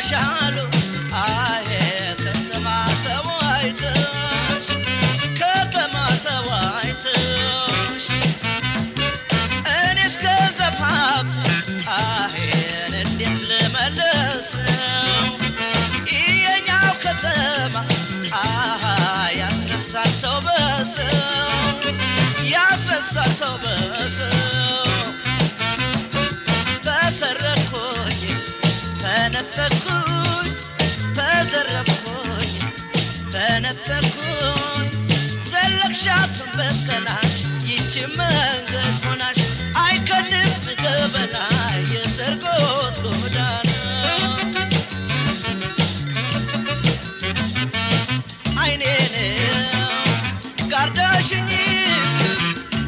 Shalo, I had the massa white, cut the massa white, and it's cause of pop. I had a little malus. Ian out cut them. Yes, the sun's over, so yes, the sun's over, so that's a record. ተነጠኩኝ ተዘረፍኩኝ ተነጠኩኝ ዘለክሻት በከናሽ ይቺ መንገድ ሆናሽ አይከድም ገበና የሰርጎት ጎዳና አይኔን ጋርዳሽኝ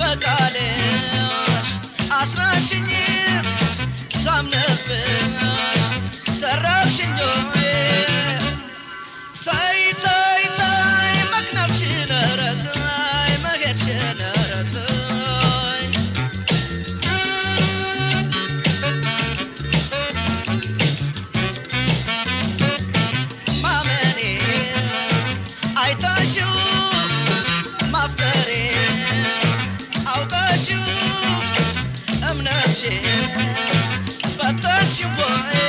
በቃልሽ አስራሽኝ ሳምነብሽ Sarabshinyo, Tai Tai Tai, Magnapshinaratai, Magetchinaratai. Mamani, I touch you, Maftari, I'll touch you, I'm not sure, but touch you, boy.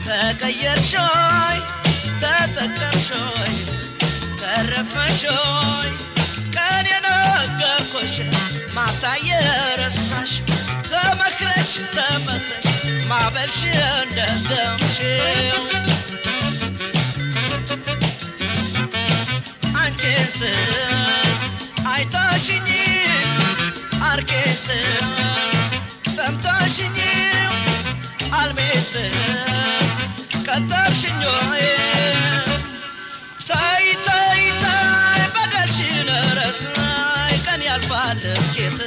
تغيرشوي تتكرشوي ترفشوي كان ينقركوش ما تايرساش تمكرش ما بلش ندمشي አንቺስ አይታሽኝ አርቄስ ሰምታሽኝ አልሜስ ቀጠርሽኝ ታይ ታይ ታይ በደልሽን ረታይ ቀን ያልፋል እስኪት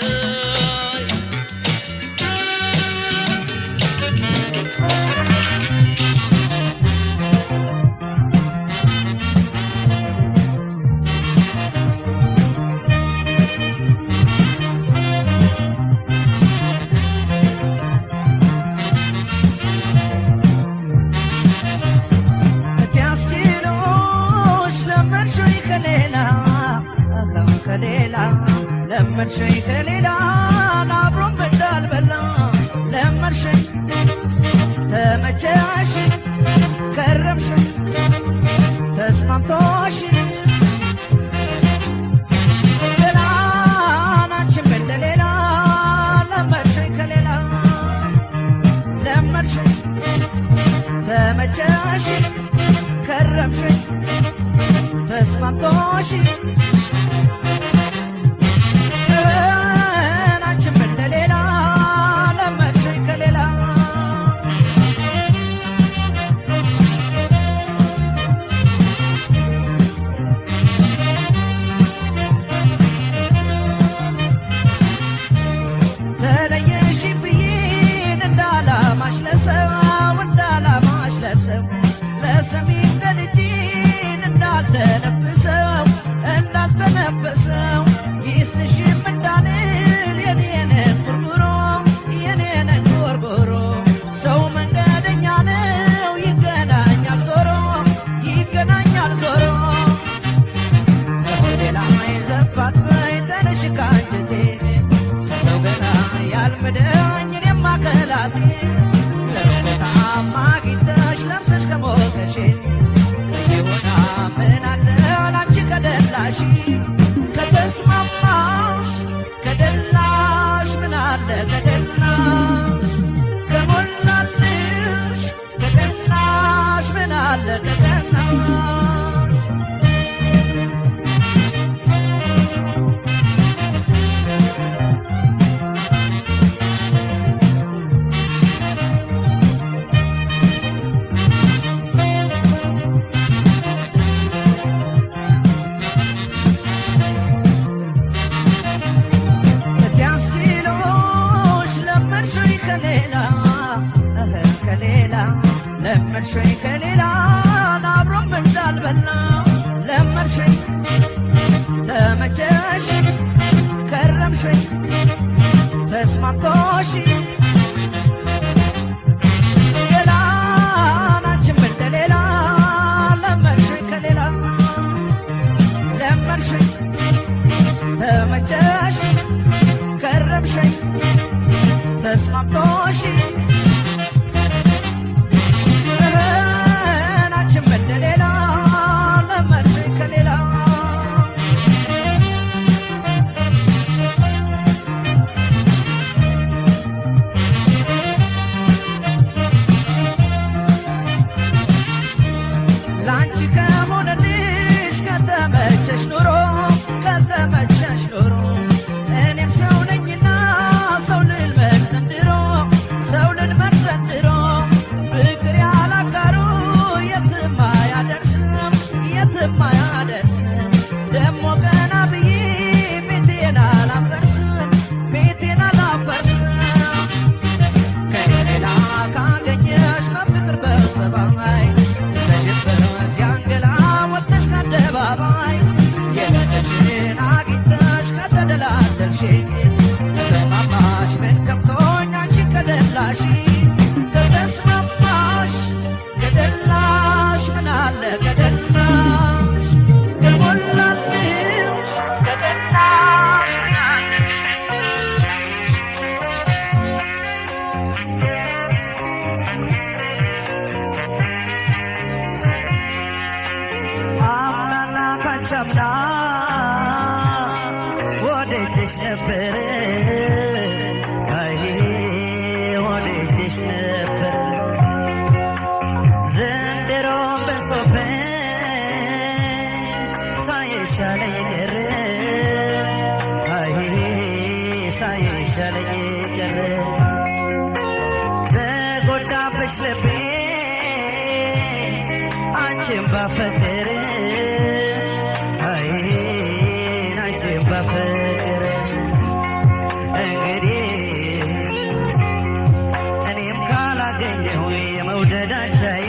ለመርሸኝ ከሌላ አብሮም እንዳልበላ ለመርሸኝ ተመቸሽ ከረምሽ ተስማምቶሽ ገላናችን እንደሌላ ለመርሸኝ ከሌላ ለመርሸኝ ተመቸሽ ከረምሽ ተስማምቶሽ ከተስማማሽ ከደላሽ ምን አለ ከደላሽ ከሞላልሽ ከደላሽ ምን አለ ከደላሽ ለመርሸኝ ከሌላ አብሮም እንዳልበላ ለመርሸኝ ተመቸሽ ከረምሽኝ ተስማምቶሽ ገላናችን እንደሌላ ለመርሸኝ ከሌላ ለመርሸኝ ተመቸሽ ከረምሽኝ ተስማምቶሽ ከተስማማሽ ምን ከብቶኝ አንቺ ከደላሽ ከተስማማሽ ከደላሽ ምን አለ ከደላሽ ከሞላልሽ ከደላሽ ምን አለ አምናና ካቻምና ወደጅሽ ነበር ተጎዳብሽ ልቤ አንቺን ባፈቅር አንቺን ባፈቅር እንግዲህ እኔም ካላገኘሁ የመውደድ አቻዬ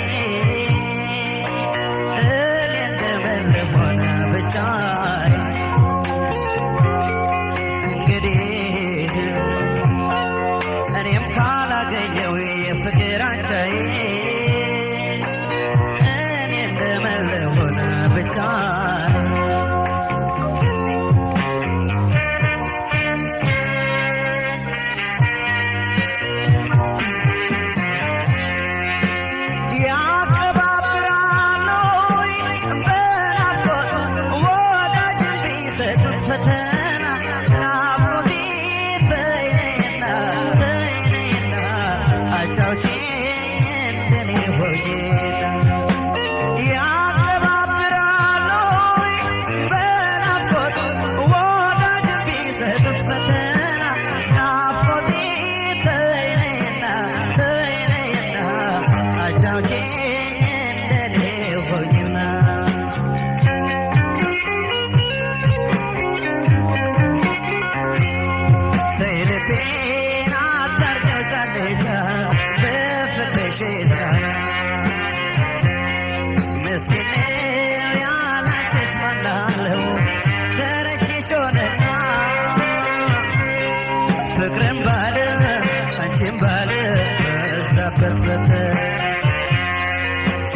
እኔ እንደምልም ሆነ ብቻዬ እንግዲህ እኔም ካላገኘሁ የፍቅር አቻዬ እኔ እንደምልም ሆነ ብቻዬ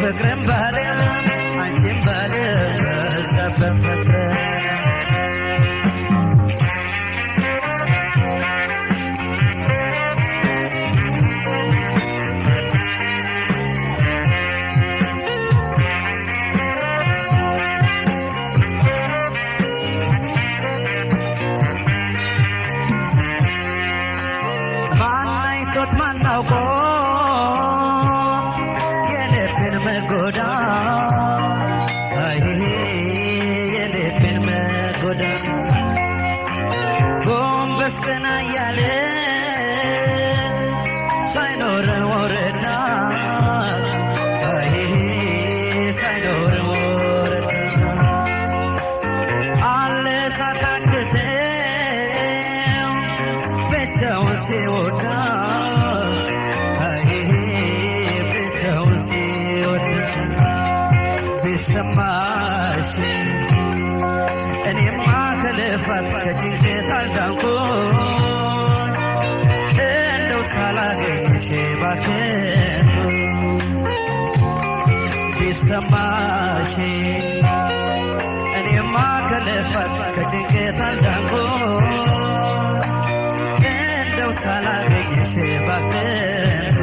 ፍቅርም ባለ አንቺም ባለ ዘፈፈተ ሰማሽ እኔማ ከልፋት ከጭንቀት አልዳንኩኝ እንደው ሳላገኝሽ ባክንኩ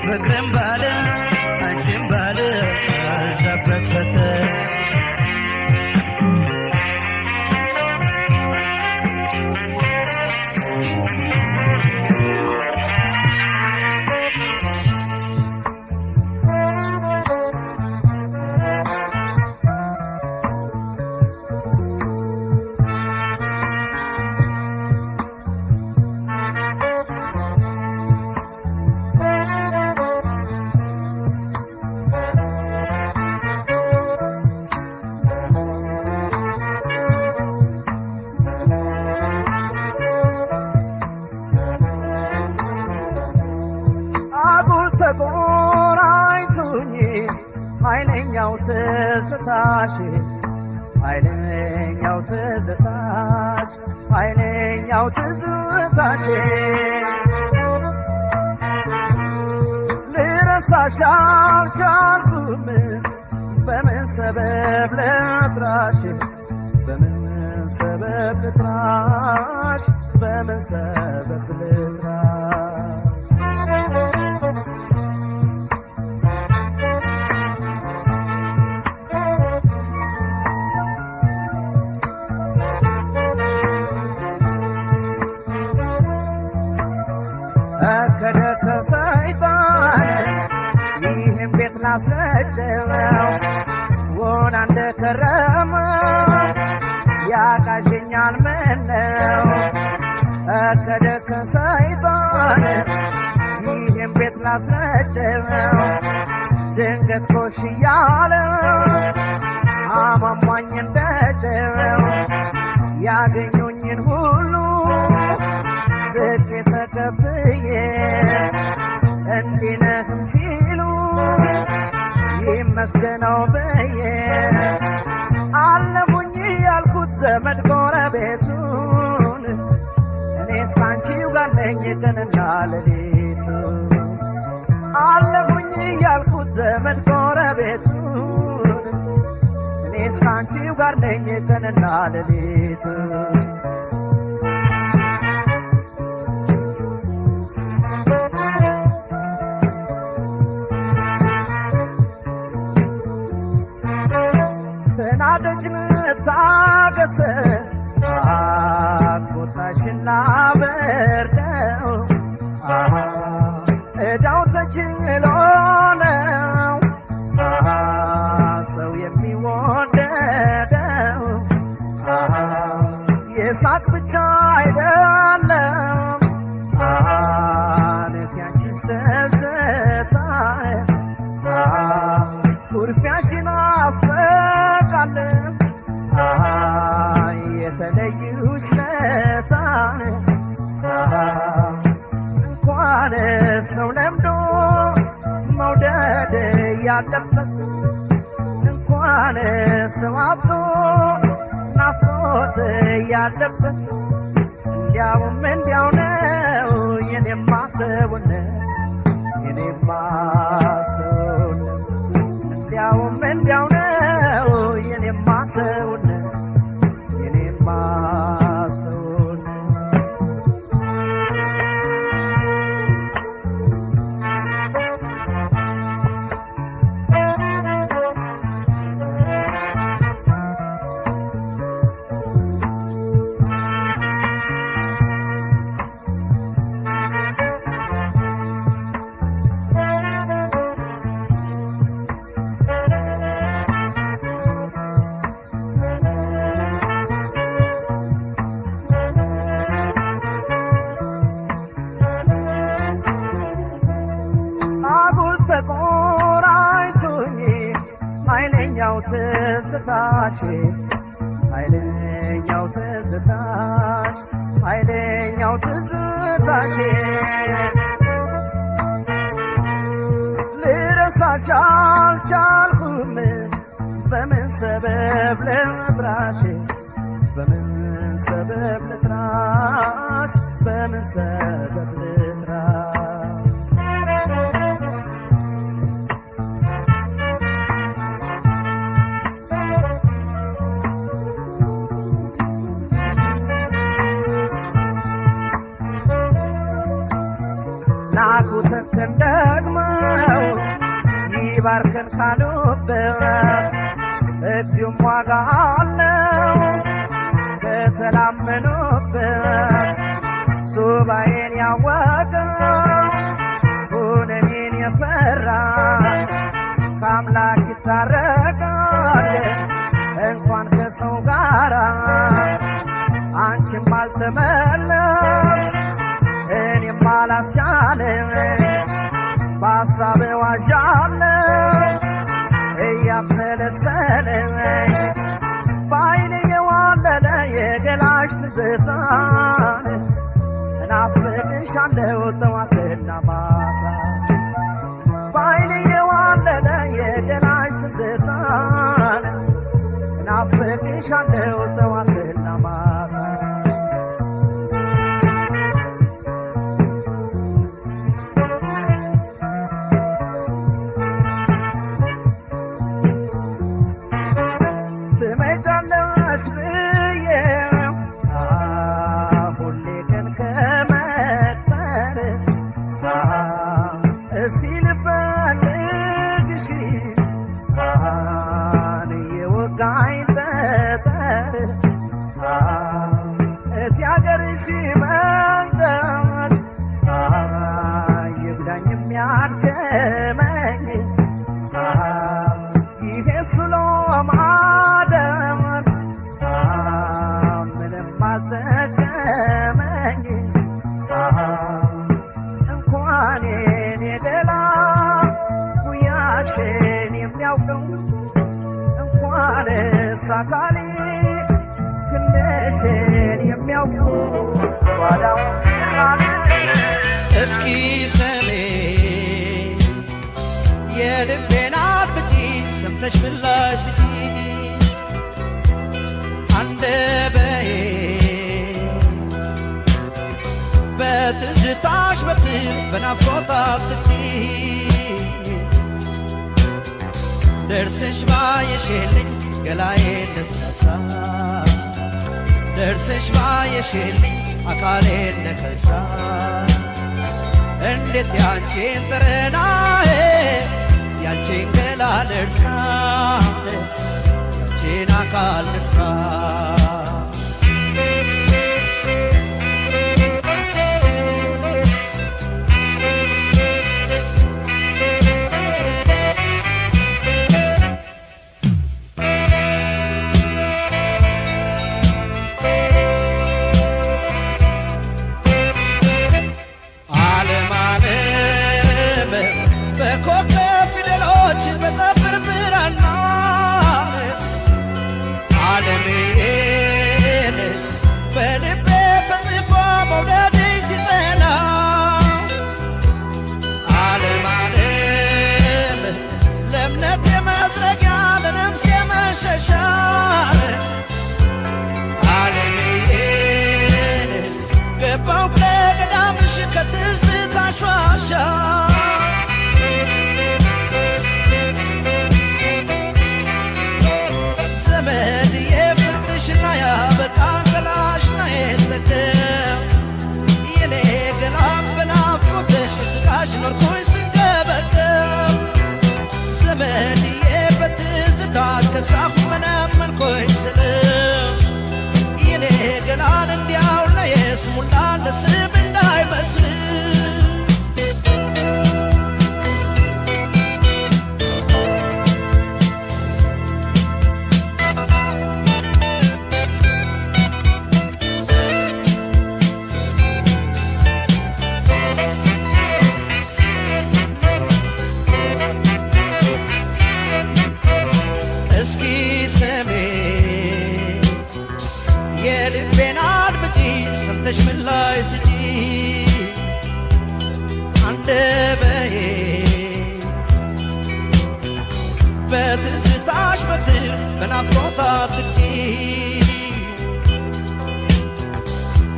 ፍቅርም ባለ አንቺም ባለ ዘፈፈተ ኃይለኛው ትዝታሽ ኃይለኛው ትዝታሽ ኃይለኛው ትዝታሽ ልረሳሽ አልቻልኩም በምን ሰበብ ልጥራሽ በምን ሰበብ ልጥራሽ በምን ሰበብ ልጥራሽ ከደከ ሰይጣን ይህም ቤት ላስረጀው ወና እንደከረመ ያቃዠኛል ምነው ከደከ ሰይጣን ይህም ቤት ላስረጀው ድንገት ኮሽ እያለ አማሟኝ እንደጀው ያገኙኝን ሁሉ ስቄ ተቀብዬ እንዲነህም ሲሉ ይመስገነው ብዬ አለሙኝ ያልኩት ዘመድ ጎረቤቱን እኔስ ካንቺው ጋር ነኝ ቀንና ሌሊቱ አለሙኝ ያልኩት ዘመድ ጎረቤቱን እኔስ ካንቺው ጋር ነኝ ቀንና ሌሊት ተናደጅ ታገሰ አትቆጣሽና በርደው እዳው ተችሎ ነው ሰው የሚወደደው የሳቅ ብቻ አይደለም ነፊያንቺስ ተዘታ ኩርፊያሽን አፈቃለን የተለዩሽ ለታ እንኳን ሰው ለምዶ መውደድ ያለበት እንኳን ሰው አጥቶ ናፍቆት ያለበት እንዲያው ነው የኔማ ሰውነት የኔማ ሰውነት እንዲያው ነው የኔማ ሰውነት የኔማ ሰውነት ተቆራይቶኝ ኃይለኛው ትዝታሽ ኃይለኛው ትዝታሽ ኃይለኛው ትዝታሽ ልረሳሽ አልቻልኩም በምን ሰበብ ልጥራሽ በምን ሰበብ ልጥራሽ በምን ሰበብ ልጥራሽ ናቁተን ደግመው ይባርከን ካሉበት እግዚኦም ዋጋ አለው ከተላመኑበት ሱባኤን ያወቀው ሁነኔን የፈራ ከአምላክ ይታረቃል እንኳን ከሰው ጋራ አንቺም አልተመለስ እኔም አላስቻለኝ በሐሳብ ዋዣለሁ እያብሰለሰለኝ በዓይኔ የዋለለ የገላሽ ትዝታን እናፍቅሻለሁ ጠዋትና ማታ በዓይኔ የዋለለ የገላሽ ትዝታን እናፍቅሻለሁ ጠዋትና ማታ ትመጫለሽ ብዬ ሁሌ ቀን ከመቅጠር እስቲ ልፈልግሽ የወጋኝ ጠጠር እቲ አገርሽ መንገድ ይብዳኝ የሚያድከመኝ ይሄ ስሎ ማደር ምንም አልጠቀመኝ እንኳን የኔ ገላ ጉያሽን የሚያውቀው እንኳን ሳካሌ ክንደሽን የሚያውቀው ጓዳው እስኪ ሰሜ የልቤን አድምጪ ሰምተሽ ምላሽ ስጪ አንደበዬ በትዝታሽ በትር በናፍቆት አትጪ ደርሰሽ ባየሽልኝ ገላዬን ነሳሳ ደርሰሽ ባየሽልኝ አካሌን ነከሳ እንዴት ያንቺን ጥረናዬ ያንቺን ገላ ልርሳ ያንቺን አካል ልርሳ በኮከብ ፊደሎች በጠፍር ብራና ዓለሜን በልቤ ተጽፎ መውደድሽ ሲጸና ዓለም ዓለም ለእምነቴ መጥረጊያ ለነፍሴ መሸሻ ዓለሜን ገባሁ ከገዳምሽ ከትዝታሽ ዋሻ በቃን ገላሽ ላይ ተደም የኔ ገላ በናፍቆትሽ ስቃሽ ኖርኩኝ ስንገበገብ ዘመድዬ በትዝታሽ ከሳሁ መነመንኩኝ ስልሽ የኔ ገላን እንዲያው ለየስሙላ ለስም እንዳይመስል የልቤን አድምጪ ሰምተሽ ምላሽ ስጪ አንደበዬ በትዝታሽ በትር በናፍቆት አትጪ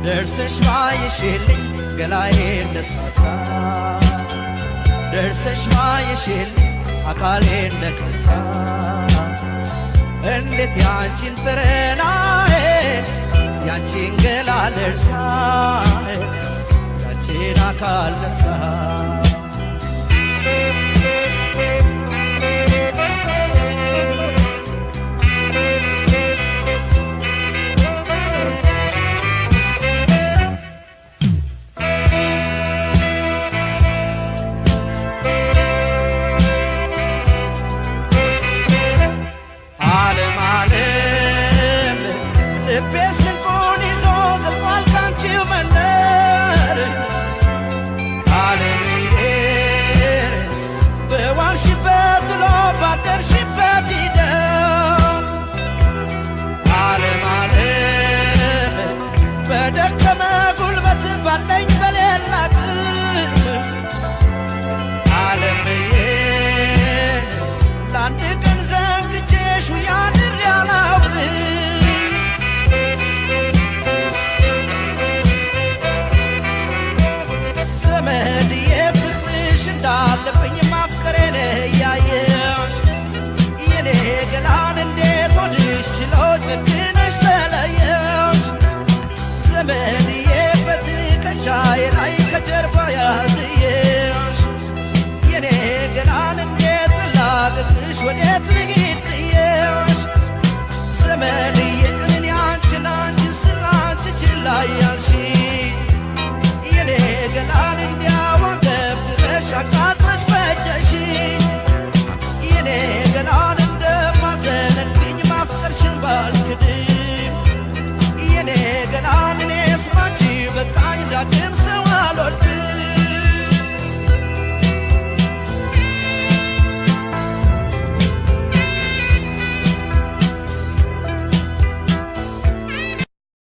ደርሰሽ ባየሽልኝ ገላዬን ነሳሳ ደርሰሽ ባየሽልኝ አካሌን ነከሳ እንዴት ያንቺን ጥረናዬ ያንቺን ገላ ልርሳ ያንቺን አካል ልርሳ ዓለም ዓለም ልቤስ